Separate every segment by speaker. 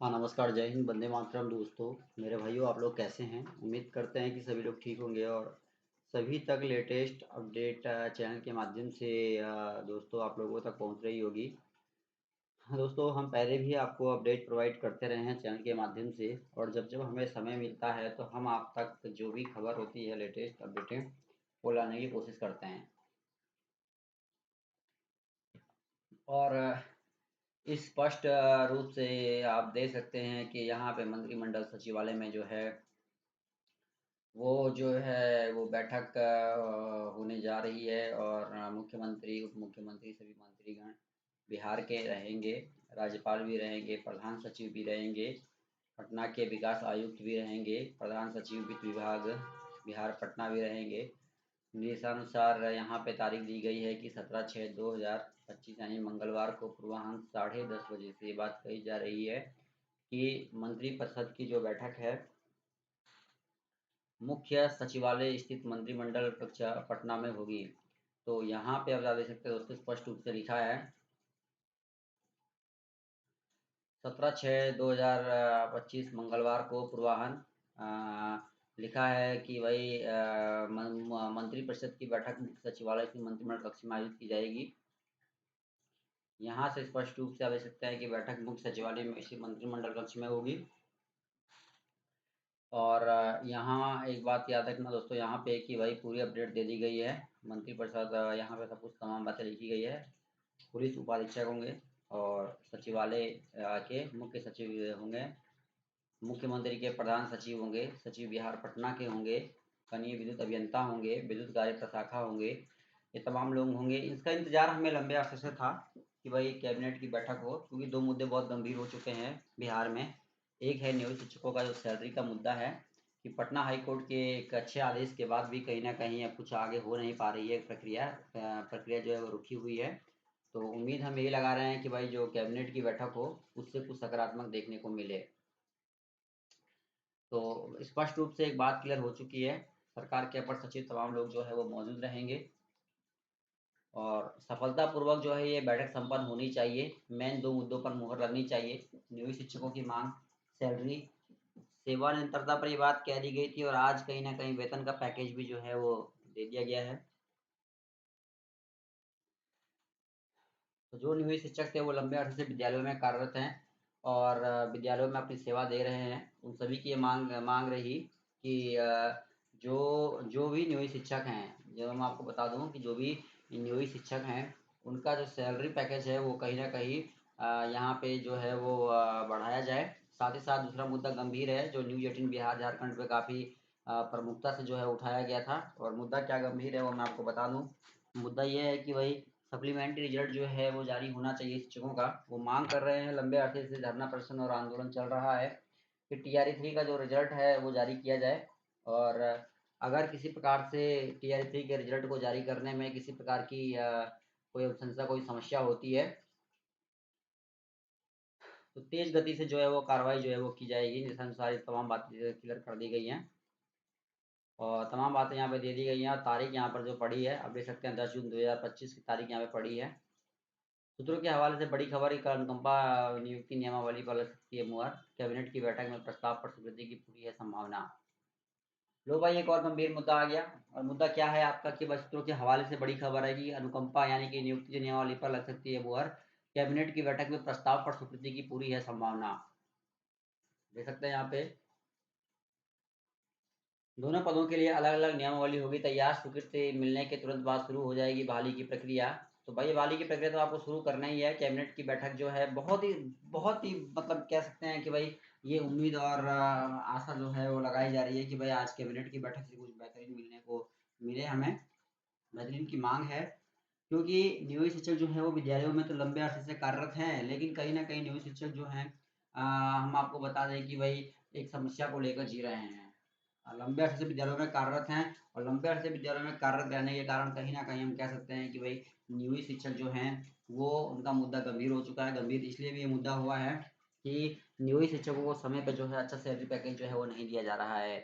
Speaker 1: हाँ, नमस्कार, जय हिंद, वंदे मातरम दोस्तों। मेरे भाइयों, आप लोग कैसे हैं? उम्मीद करते हैं कि सभी लोग ठीक होंगे और सभी तक लेटेस्ट अपडेट चैनल के माध्यम से दोस्तों आप लोगों तक पहुंच रही होगी। हाँ दोस्तों, हम पहले भी आपको अपडेट प्रोवाइड करते रहे हैं चैनल के माध्यम से, और जब जब हमें समय मिलता है तो हम आप तक जो भी खबर होती है, लेटेस्ट अपडेटें, वो लाने की कोशिश करते हैं। और स्पष्ट रूप से आप देख सकते हैं कि यहाँ पे मंत्रिमंडल सचिवालय में जो है वो बैठक होने जा रही है, और मुख्यमंत्री, उप मुख्यमंत्री, सभी मंत्रीगण बिहार के रहेंगे। राज्यपाल भी रहेंगे, प्रधान सचिव भी रहेंगे, पटना के विकास आयुक्त भी रहेंगे, प्रधान सचिव वित्त विभाग बिहार पटना भी रहेंगे। निर्देशानुसार यहाँ पे तारीख दी गई है कि 17/6/2025 यानी मंगलवार को पूर्वाह्न 10:30 बजे से ये बात कही जा रही है कि मंत्रिपरिषद की जो बैठक है मुख्य सचिवालय स्थित मंत्रिमंडल कक्षा पटना में होगी। तो यहाँ पे आप देख सकते हो दोस्तों, स्पष्ट रूप से लिखा है 17/6/2025 मंगलवार को पूर्वाह्न लिखा है कि भाई मंत्रिपरिषद की बैठक मुख्य सचिवालय की मंत्रिमंडल कक्ष में आयोजित की जाएगी। यहाँ से स्पष्ट रूप से आप देख सकते हैं कि बैठक मुख्य सचिवालय में इसी मंत्रिमंडल कक्ष में होगी। और यहाँ एक बात याद रखना दोस्तों, यहाँ पे कि भाई पूरी अपडेट दे दी गई है। मंत्रिपरिषद यहाँ पे सब कुछ तमाम बातें लिखी गई है। पुलिस उपाधीक्षक होंगे और सचिवालय के मुख्य सचिव होंगे, मुख्यमंत्री के प्रधान सचिव होंगे, सचिव बिहार पटना के होंगे, कनीय विद्युत अभियंता होंगे, विद्युत कार्य प्रशाखा होंगे। ये तमाम लोग होंगे। इसका इंतजार हमें लंबे अरसे से था कि भाई कैबिनेट की बैठक हो, क्योंकि दो मुद्दे बहुत गंभीर हो चुके हैं बिहार में। एक है नियोजित शिक्षकों का जो सैलरी का मुद्दा है, कि पटना हाई कोर्ट के एक अच्छे आदेश के बाद भी कहीं ना कहीं अब कुछ आगे हो नहीं पा रही है प्रक्रिया जो है वो रुकी हुई है। तो उम्मीद हम यही लगा रहे हैं कि भाई जो कैबिनेट की बैठक हो उससे कुछ सकारात्मक देखने को मिले। तो स्पष्ट रूप से एक बात क्लियर हो चुकी है, सरकार के अपर सचिव तमाम लोग जो है वो मौजूद रहेंगे और सफलतापूर्वक जो है ये बैठक संपन्न होनी चाहिए। मेन दो मुद्दों पर मुहर लगनी चाहिए: नियोजित शिक्षकों की मांग, सैलरी, सेवा निरंतरता पर ये बात कह दी गई थी, और आज कहीं ना कहीं वेतन का पैकेज भी जो है वो दे दिया गया है। तो जो नियोजित शिक्षक थे वो लंबे अरसे से विद्यालयों में कार्यरत हैं और विद्यालयों में अपनी सेवा दे रहे हैं। उन सभी की ये मांग मांग रही कि जो जो भी नियोजित शिक्षक हैं, जो मैं आपको बता दूं कि जो भी नियोजित शिक्षक हैं उनका जो सैलरी पैकेज है वो कहीं ना कहीं यहाँ पे जो है वो बढ़ाया जाए। साथ ही साथ दूसरा मुद्दा गंभीर है जो न्यूज 18 बिहार झारखंड पे काफ़ी प्रमुखता से जो है उठाया गया था, और मुद्दा क्या गंभीर है वो मैं आपको बता दूं। मुद्दा ये है कि भाई सप्लीमेंट्री रिजल्ट जो है वो जारी होना चाहिए शिक्षकों का। वो मांग कर रहे हैं, लंबे अरसे से धरना प्रदर्शन और आंदोलन चल रहा है कि TRE 3 का जो रिजल्ट है वो जारी किया जाए। और अगर किसी प्रकार से TRE 3 के रिजल्ट को जारी करने में किसी प्रकार की कोई अनुशंसा, कोई समस्या होती है तो तेज गति से जो है वो कार्रवाई जो है वो की जाएगी। जिसअनुसार ये तमाम बातें क्लियर कर दी गई हैं और तमाम बातें यहाँ पे दे दी गई हैं, और तारीख यहाँ पर जो पड़ी है आप देख सकते हैं 10 जून 2025 की तारीख यहाँ पे पड़ी है। सूत्रों के हवाले से बड़ी खबर की अनुकंपा नियुक्ति नियमावली पर लग सकती है मुहर, कैबिनेट की बैठक में प्रस्ताव पर स्वीकृति की पूरी है संभावना। लो भाई, एक और गंभीर मुद्दा आ गया। और मुद्दा क्या है आपका कि बस सूत्रों के हवाले से बड़ी खबर है कि अनुकंपा यानी कि नियुक्ति नियमावली पर लग सकती है मुहर, कैबिनेट की बैठक में प्रस्ताव पर स्वीकृति की पूरी है संभावना। देख सकते हैं यहाँ पे दोनों पदों के लिए अलग अलग नियमावली होगी तैयार, स्वीकृति मिलने के तुरंत बाद शुरू हो जाएगी बहाली की प्रक्रिया। तो भाई बहाली की प्रक्रिया तो आपको शुरू करना ही है। कैबिनेट की बैठक जो है बहुत ही मतलब कह सकते हैं कि भाई ये उम्मीद और आशा जो है वो लगाई जा रही है कि भाई आज कैबिनेट की बैठक से कुछ बेहतरीन मिलने को मिले हमें। बेहतरीन की मांग है, क्योंकि नियोजित शिक्षक जो है वो विद्यालयों में तो लंबे अरसे से कार्यरत हैं, लेकिन कहीं ना कहीं नियोजित शिक्षक जो हैं हम आपको बता दें कि भाई एक समस्या को लेकर जी रहे हैं। लंबे अरसे से विद्यालयों में कार्यरत हैं, और लंबे अरसे विद्यालयों में कार्यरत रहने के कारण कहीं ना कहीं हम कह सकते हैं कि भाई नियोजित शिक्षक जो हैं वो उनका मुद्दा गंभीर हो चुका है। गंभीर इसलिए भी ये मुद्दा हुआ है कि नियोजित शिक्षकों को समय पर जो है अच्छा सैलरी पैकेज जो है वो नहीं दिया जा रहा है।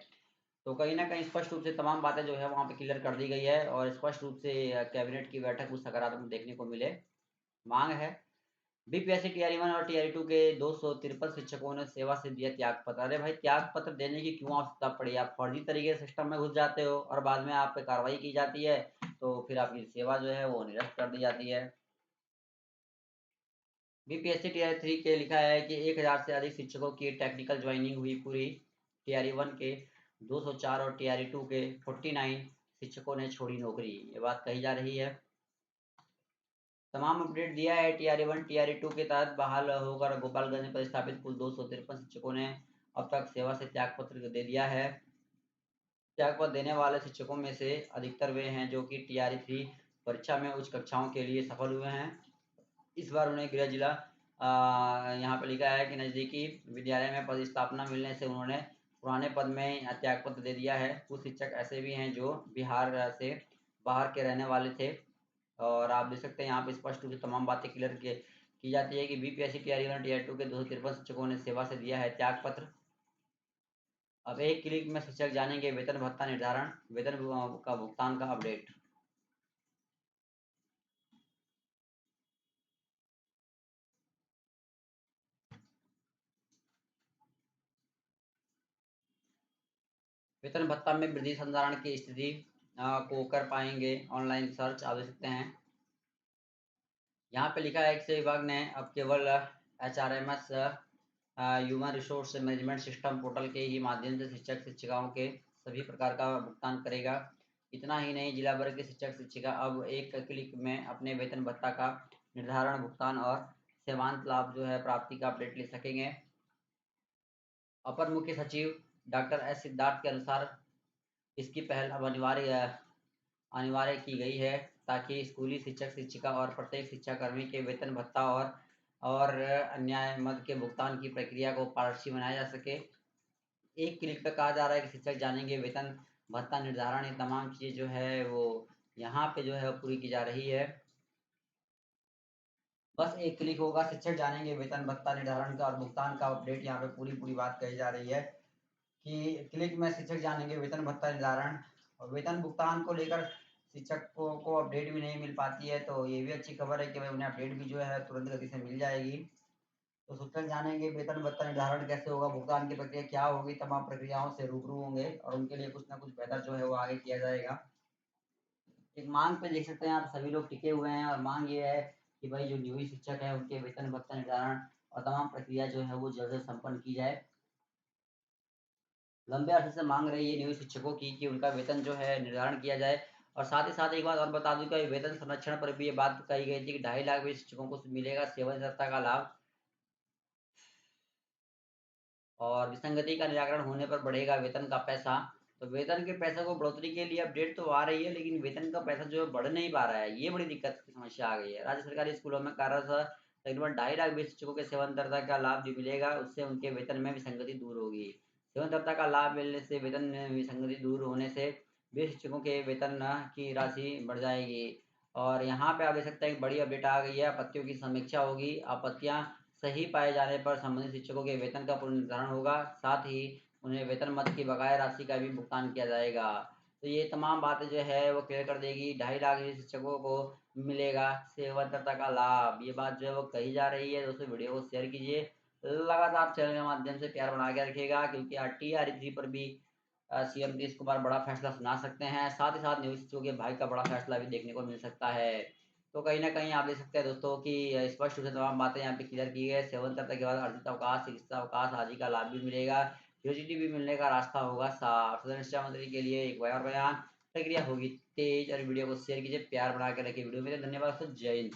Speaker 1: तो कहीं न कहीं स्पष्ट रूप से तमाम बातें जो है वहाँ पे क्लियर कर दी गई है, और स्पष्ट रूप से कैबिनेट की बैठक कुछ सकारात्मक देखने को मिले। माँग है बीपीएससी टीआरई 1 और टीआरई 2 के 253 शिक्षकों ने सेवा से दिया त्याग पत्र। अरे भाई, त्याग पत्र देने की क्यों आवश्यकता पड़ी? आप फर्जी तरीके से सिस्टम में घुस जाते हो और बाद में आप पे कार्रवाई की जाती है, तो फिर आपकी सेवा जो है वो निरस्त कर दी जाती है। बीपीएससी टीआरई 3 के लिखा है कि 1000 से अधिक शिक्षकों की टेक्निकल ज्वाइनिंग हुई पूरी। टीआरई 1 के 204 और टीआरई 2 के 49 शिक्षकों ने छोड़ी नौकरी, ये बात कही जा रही है। तमाम अपडेट दिया है। टीआरई 1 टीआरई 2 के तहत बहाल होकर गोपालगंज में प्रतिस्थापित कुल 253 शिक्षकों ने अब तक सेवा से त्याग पत्र दे दिया है। त्याग पत्र देने वाले शिक्षकों में से अधिकतर वे हैं जो कि टीआरई 3 परीक्षा में उच्च कक्षाओं के लिए सफल हुए हैं। इस बार उन्हें गृह जिला यहाँ पर लिखा है कि नज़दीकी विद्यालय में पदस्थापना मिलने से उन्होंने पुराने पद में त्याग पत्र दे दिया है। कुछ शिक्षक ऐसे भी हैं जो बिहार से बाहर के रहने वाले थे। और आप देख सकते हैं यहाँ पे स्पष्ट रूप से तमाम बातें क्लियर की जाती है कि बीपीएससी टीआरई 1 टीआरई 2 के 253 शिक्षकों ने सेवा से दिया है त्याग पत्र। अब एक क्लिक में शिक्षक जानेंगे वेतन भत्ता निर्धारण, वेतन का भुगतान का अपडेट। वेतन भत्ता में वृद्धि संधारण की स्थिति को कर पाएंगे ऑनलाइन सर्च, आप देख सकते हैं। यहाँ पे लिखा है कि विभाग ने अब केवल HRMS human resource management system portal के ही माध्यम से शिक्षक शिक्षिकाओं के सभी प्रकार का भुगतान करेगा। इतना ही नहीं, जिला वर्ग के शिक्षक शिक्षिका अब एक क्लिक में अपने वेतन भत्ता का निर्धारण, भुगतान और सेवांत लाभ जो है प्राप्ति का अपडेट ले सकेंगे। अपर मुख्य सचिव डॉक्टर एस सिद्धार्थ के अनुसार इसकी पहल अब अनिवार्य की गई है ताकि स्कूली शिक्षक शिक्षिका और प्रत्येक शिक्षाकर्मी के वेतन भत्ता और अन्य मद के भुगतान की प्रक्रिया को पारदर्शी बनाया जा सके। एक क्लिक पे कहा जा रहा है कि शिक्षक जानेंगे वेतन भत्ता निर्धारण, ये तमाम चीज़ें जो है वो यहाँ पे जो है पूरी की जा रही है। बस एक क्लिक होगा, शिक्षक जानेंगे वेतन भत्ता निर्धारण का और भुगतान का अपडेट। यहाँ पे पूरी बात कही जा रही है कि क्लिक में शिक्षक जानेंगे वेतन भत्ता निर्धारण और वेतन भुगतान को लेकर शिक्षकों को अपडेट भी नहीं मिल पाती है, तो ये भी अच्छी खबर है कि भाई उन्हें अपडेट भी जो है तुरंत गति से मिल जाएगी। तो शिक्षक जानेंगे वेतन भत्ता निर्धारण कैसे होगा, भुगतान की प्रक्रिया क्या होगी, तमाम प्रक्रियाओं से रूबरू होंगे और उनके लिए कुछ ना कुछ बेहतर जो है वो आगे किया जाएगा। एक मांग पे देख सकते हैं आप, सभी लोग टिके हुए हैं और मांग ये है कि भाई जो नियोजित शिक्षक है उनके वेतन भत्ता निर्धारण और तमाम प्रक्रिया जो है वो जल्द से संपन्न की जाए। लंबे अरसे से मांग रही है नियोजित शिक्षकों की कि उनका वेतन जो है निर्धारण किया जाए। और साथ ही साथ एक बात और बता दूं कि वेतन संरक्षण पर भी ये बात कही गई थी कि 2.5 लाख भी शिक्षकों को मिलेगा सेवानिवृत्ता का लाभ और विसंगति का निराकरण होने पर बढ़ेगा वेतन का पैसा। तो वेतन के पैसे को बढ़ोतरी के लिए अपडेट तो आ रही है, लेकिन वेतन का पैसा जो है बढ़ नहीं पा रहा है, ये बड़ी दिक्कत की समस्या आ गई है। राज्य सरकारी स्कूलों में कार्यरत तकरीबन 2.5 लाख भी शिक्षकों के सेवानिवृत्ता का लाभ जो मिलेगा उससे उनके वेतन में विसंगति दूर होगी। सेवानिवृत्ता का लाभ मिलने से वेतन में विसंगति दूर होने से वे शिक्षकों के वेतन की राशि बढ़ जाएगी। और यहाँ पे आप देख सकते हैं एक बड़ी अपडेट आ गई है, आपत्तियों की समीक्षा होगी। आपत्तियाँ सही पाए जाने पर संबंधित शिक्षकों के वेतन का पुनर्निर्धारण होगा, साथ ही उन्हें वेतन मद की बकाया राशि का भी भुगतान किया जाएगा। तो ये तमाम बातें जो है वो क्लियर कर देगी। 2.5 लाख शिक्षकों को मिलेगा सेवानिवृत्ता का लाभ, ये बात जो है वो कही जा रही है। दोस्तों वीडियो को शेयर कीजिए, लगातार चैनल के माध्यम से प्यार बना के रखिएगा, क्योंकि टीआरई पर भी सीएम नीतीश कुमार बड़ा फैसला सुना सकते हैं। साथ ही साथ न्यूज शिक्षकों के भाई का बड़ा फैसला भी देखने को मिल सकता है। तो कहीं ना कहीं आप देख सकते हैं दोस्तों कि स्पष्ट रूप से तमाम बातें यहाँ पे क्लियर की गई। सेवानिवृत्ता के बाद अर्जित अवकाश, चिकित्सा अवकाश आदि का लाभ भी मिलेगा, ग्रेच्युटी भी मिलने का रास्ता होगा साफ। सदन शिक्षा मंत्री के लिए एक बयान प्रक्रिया होगी तेज। और वीडियो को शेयर कीजिए, प्यार बना के रखिए वीडियो में। धन्यवाद, जय हिंद।